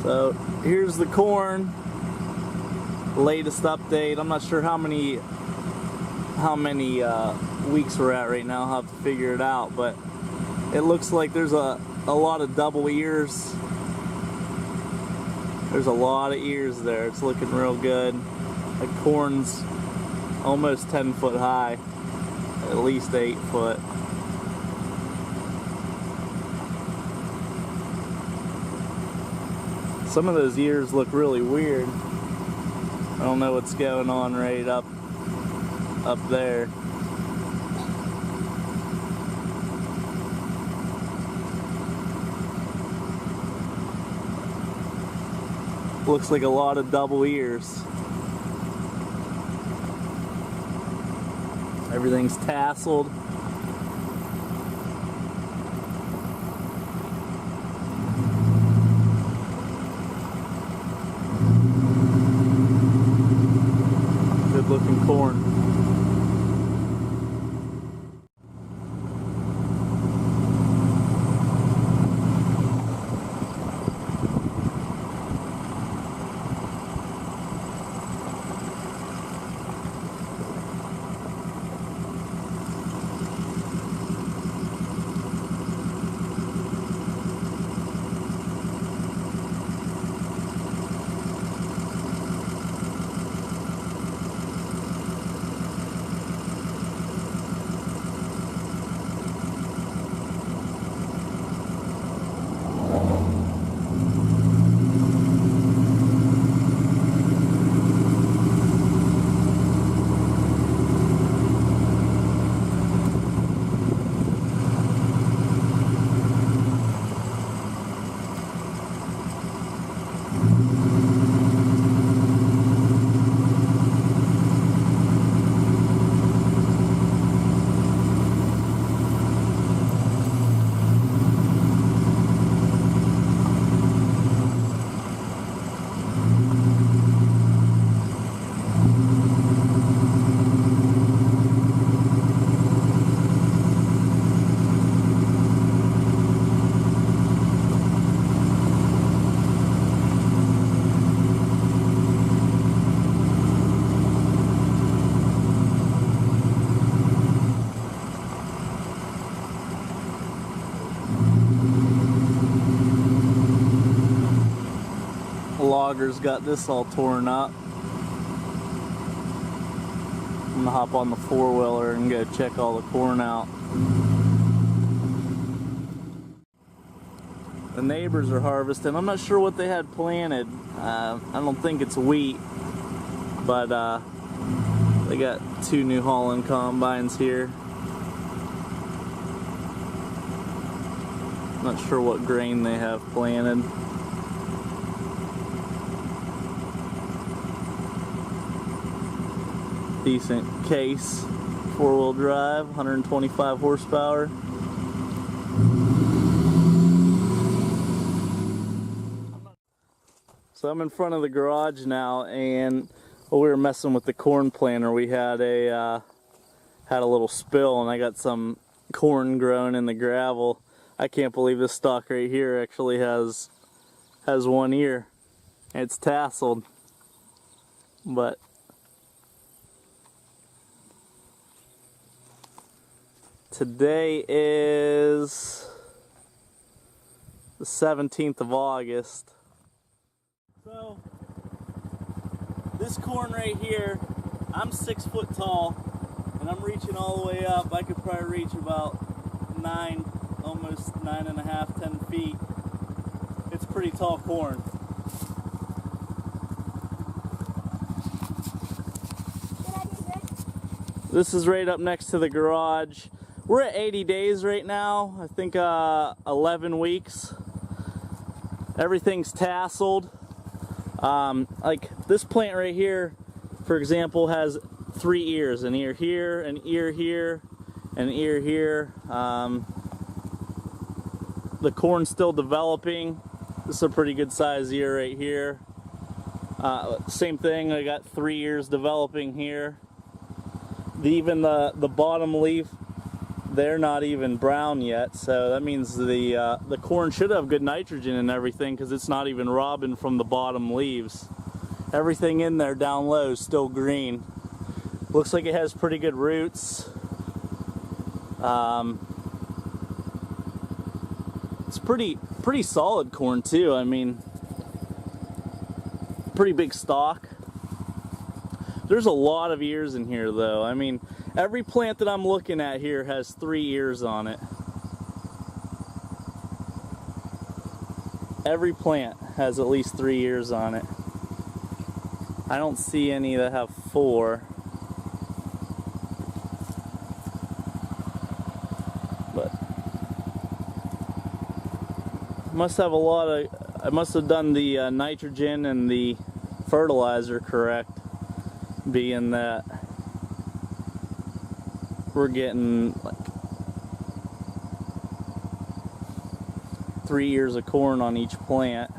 So here's the corn, latest update. I'm not sure how many weeks we're at right now. I'll have to figure it out, but it looks like there's a lot of double ears. There's a lot of ears there. It's looking real good. The corn's almost 10 foot high, at least 8 foot. Some of those ears look really weird. I don't know what's going on right up there. Looks like a lot of double ears. Everything's tasseled. Good looking corn. Logger's got this all torn up. I'm gonna hop on the four-wheeler and go check all the corn out. The neighbors are harvesting. I'm not sure what they had planted. I don't think it's wheat, but they got 2 New Holland combines here. Not sure what grain they have planted. Decent case, 4-wheel drive, 125 horsepower. So I'm in front of the garage now, and while we were messing with the corn planter, we had a little spill, and I got some corn growing in the gravel. I can't believe this stalk right here actually has 1 ear. It's tasseled, but today is the 17th of August. So, this corn right here, I'm 6 foot tall, and I'm reaching all the way up. I could probably reach about 9, almost 9.5, 10 feet. It's pretty tall corn. This is right up next to the garage. We're at 80 days right now. I think 11 weeks. Everything's tasseled. Like this plant right here, for example, has 3 ears. An ear here, an ear here, an ear here. The corn's still developing. This is a pretty good size ear right here. Same thing, I got 3 ears developing here. Even the bottom leaf, they're not even brown yet, so that means the corn should have good nitrogen and everything, because it's not even robbing from the bottom leaves. Everything in there down low is still green. Looks like it has pretty good roots. It's pretty solid corn too. I mean, pretty big stalk. There's a lot of ears in here though. I mean, every plant that I'm looking at here has 3 ears on it. Every plant has at least 3 ears on it. I don't see any that have 4. But must have a lot of, I must have done the nitrogen and the fertilizer correct, being that we're getting like 3 ears of corn on each plant.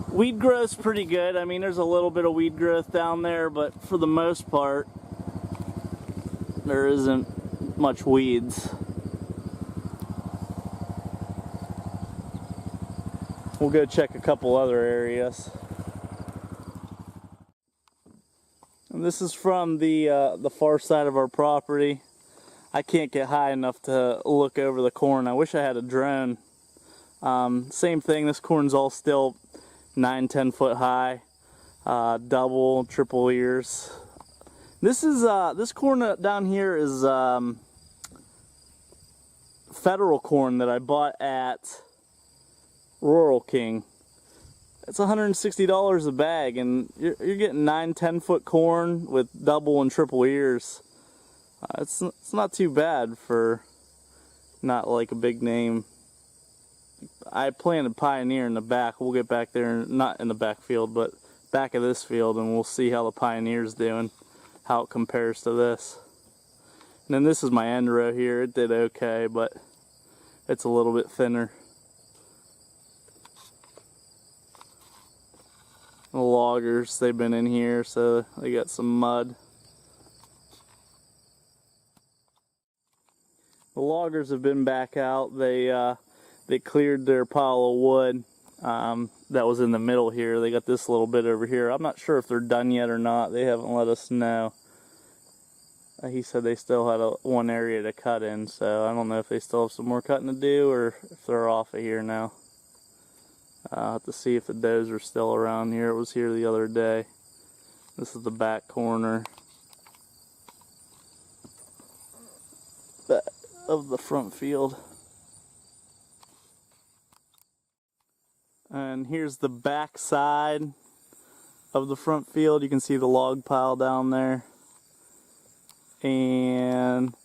Weed growth's pretty good. I mean, there's a little bit of weed growth down there, but for the most part, there isn't much weeds. We'll go check a couple other areas. And this is from the far side of our property. I can't get high enough to look over the corn. I wish I had a drone. Same thing, this corn's all still 9-10 foot high, double, triple ears. This is this corn down here is federal corn that I bought at Rural King. It's $160 a bag, and you're getting 9-10 foot corn with double and triple ears. It's not too bad for not like a big name. I planted Pioneer in the back. We'll get back there, not in the back field, but back of this field, and we'll see how the Pioneer's doing, how it compares to this. And then this is my end row here. It did okay, but it's a little bit thinner. The loggers, they've been in here, so they got some mud. The loggers have been back out. They cleared their pile of wood that was in the middle here. They got this little bit over here. I'm not sure if they're done yet or not. They haven't let us know. He said they still had one area to cut in, so I don't know if they still have some more cutting to do or if they're off of here now. I'll have to see if the does are still around here. It was here the other day. This is the back corner of the front field. And here's the back side of the front field. You can see the log pile down there. And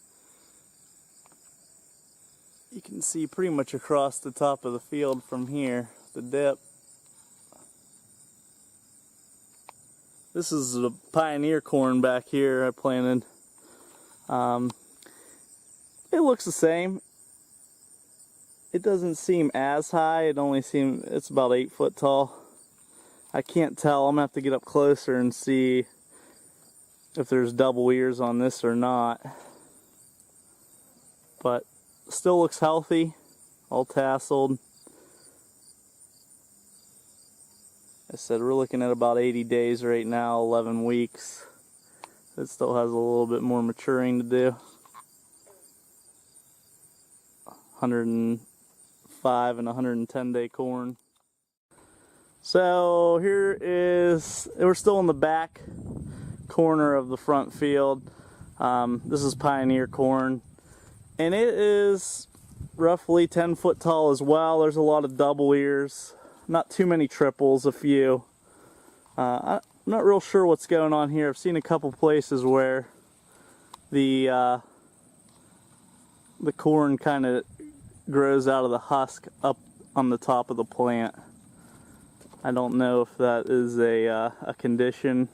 you can see pretty much across the top of the field from here, the dip. This is the Pioneer corn back here I planted. It looks the same. It doesn't seem as high. It's about 8 foot tall. I can't tell. I'm gonna have to get up closer and see if there's double ears on this or not. But still looks healthy, all tasseled. I said we're looking at about 80 days right now, 11 weeks. It still has a little bit more maturing to do. 105 and 110 day corn. So here is, we're still in the back corner of the front field. This is Pioneer corn, and it is roughly 10 foot tall as well. There's a lot of double ears, not too many triples, a few. I'm not real sure what's going on here. I've seen a couple places where the corn kind of grows out of the husk up on the top of the plant. I don't know if that is a condition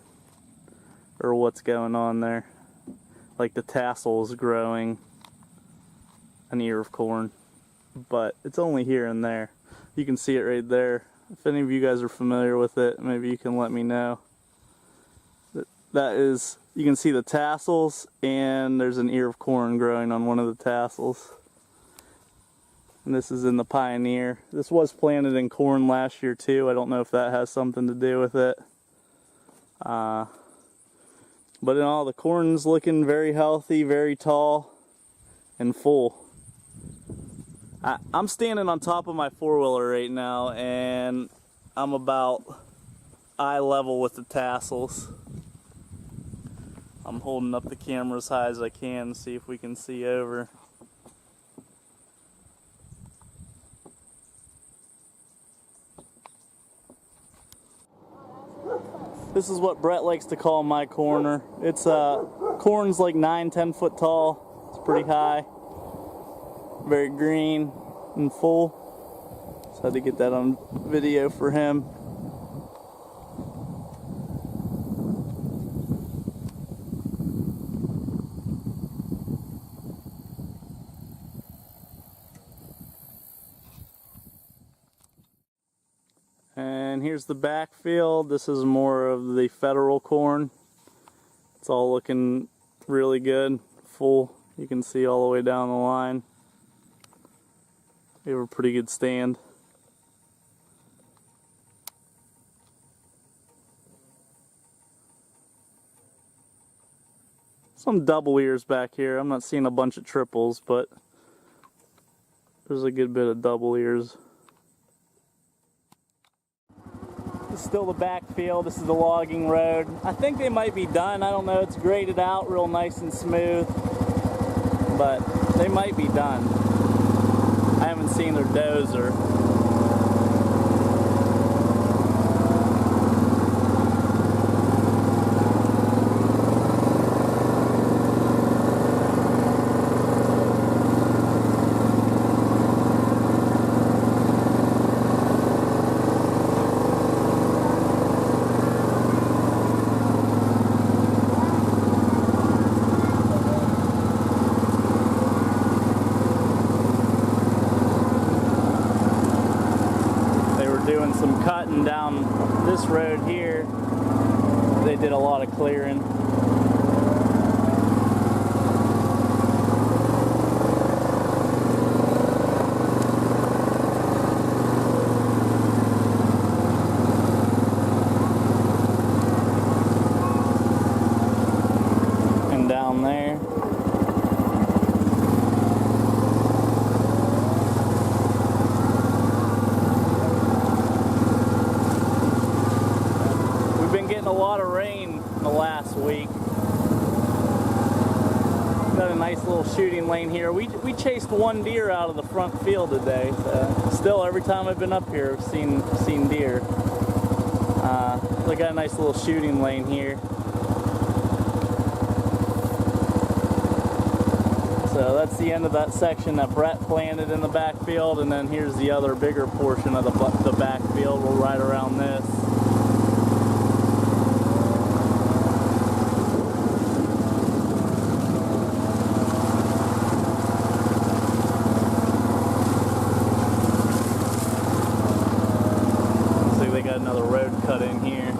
or what's going on there. Like the tassel is growing an ear of corn, but it's only here and there. You can see it right there. If any of you guys are familiar with it, maybe you can let me know. That is you can see the tassels, and there's an ear of corn growing on one of the tassels. And this is in the Pioneer. This was planted in corn last year too. I don't know if that has something to do with it. But in all, the corn's looking very healthy, very tall, and full. I'm standing on top of my four-wheeler right now, and I'm about eye level with the tassels. I'm holding up the camera as high as I can to see if we can see over. This is what Brett likes to call my corner. It's corn's like 9-10 foot tall. It's pretty high. Very green and full. So I had to get that on video for him. And here's the backfield. This is more of the federal corn. It's all looking really good, full. You can see all the way down the line. We have a pretty good stand. Some double ears back here. I'm not seeing a bunch of triples, but there's a good bit of double ears. This is still the backfield. This is the logging road. I think they might be done. I don't know. It's graded out real nice and smooth, but they might be done. I haven't seen their dozer. Doing some cutting down this road here. They did a lot of clearing. And down there. A lot of rain in the last week. Got a nice little shooting lane here. We chased one deer out of the front field today. So still, every time I've been up here, I've seen deer. We got a nice little shooting lane here. So that's the end of that section that Brett planted in the backfield, and then here's the other bigger portion of the backfield. We'll ride around this. Got another road cut in here.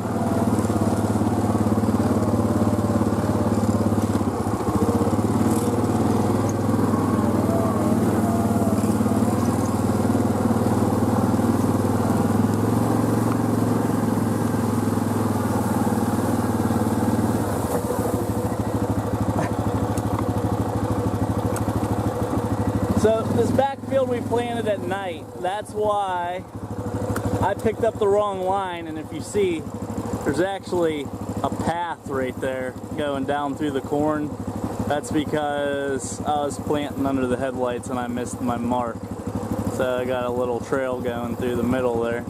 So this backfield we planted at night. That's why I picked up the wrong line, and if you see, there's actually a path right there going down through the corn. That's because I was planting under the headlights and I missed my mark. So I got a little trail going through the middle there.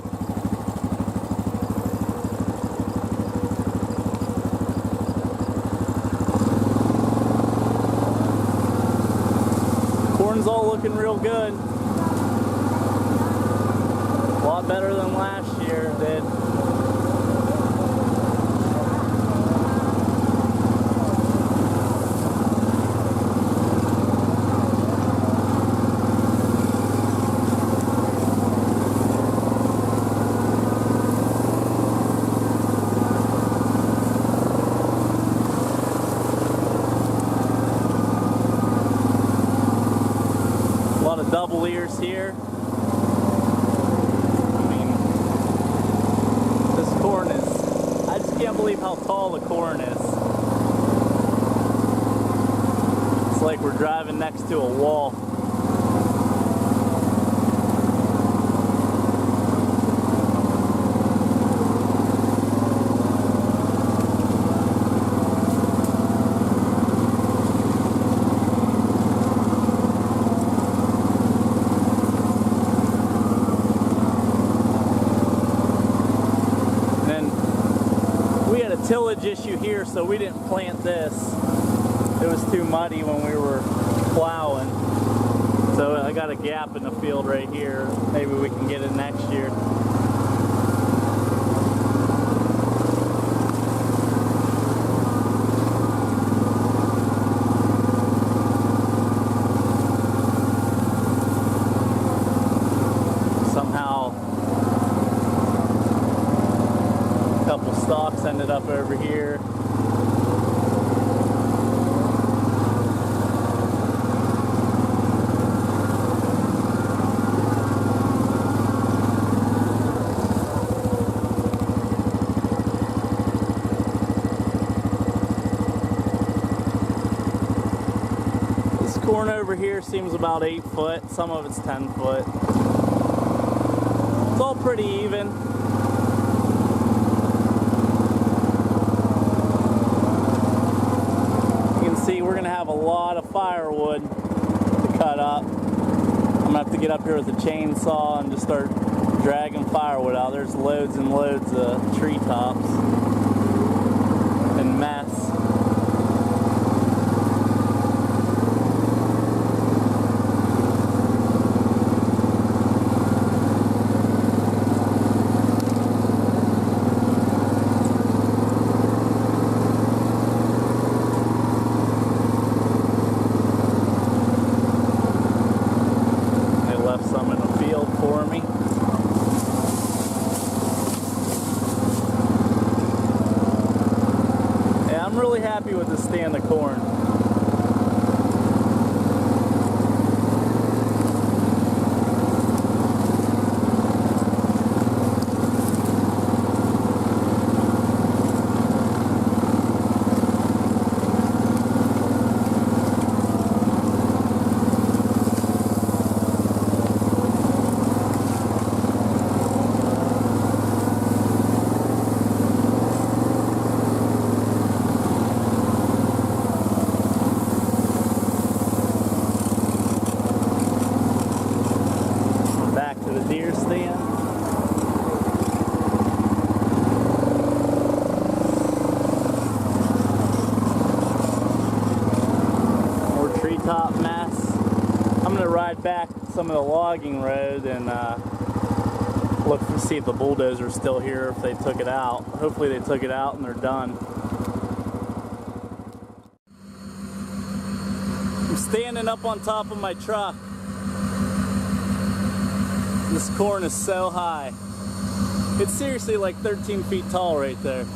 Corn's all looking real good. A lot better than last year it did. double ears here. I mean, this corn is, I just can't believe how tall the corn is. It's like we're driving next to a wall. Tillage issue here, so we didn't plant this. It was too muddy when we were plowing. So I got a gap in the field right here. Maybe we can get it next year. Somehow couple stalks ended up over here. This corn over here seems about 8 foot. Some of it's 10 foot. It's all pretty even. See, we're gonna have a lot of firewood to cut up. I'm gonna have to get up here with a chainsaw and just start dragging firewood out. There's loads and loads of treetops and mess. Some in the field for me. Yeah, I'm really happy with this stand of corn. Deer stand. More treetop mess. I'm gonna ride back some of the logging road and look to see if the bulldozer's still here, if they took it out. Hopefully they took it out and they're done. I'm standing up on top of my truck. This corn is so high. It's seriously like 13 feet tall right there.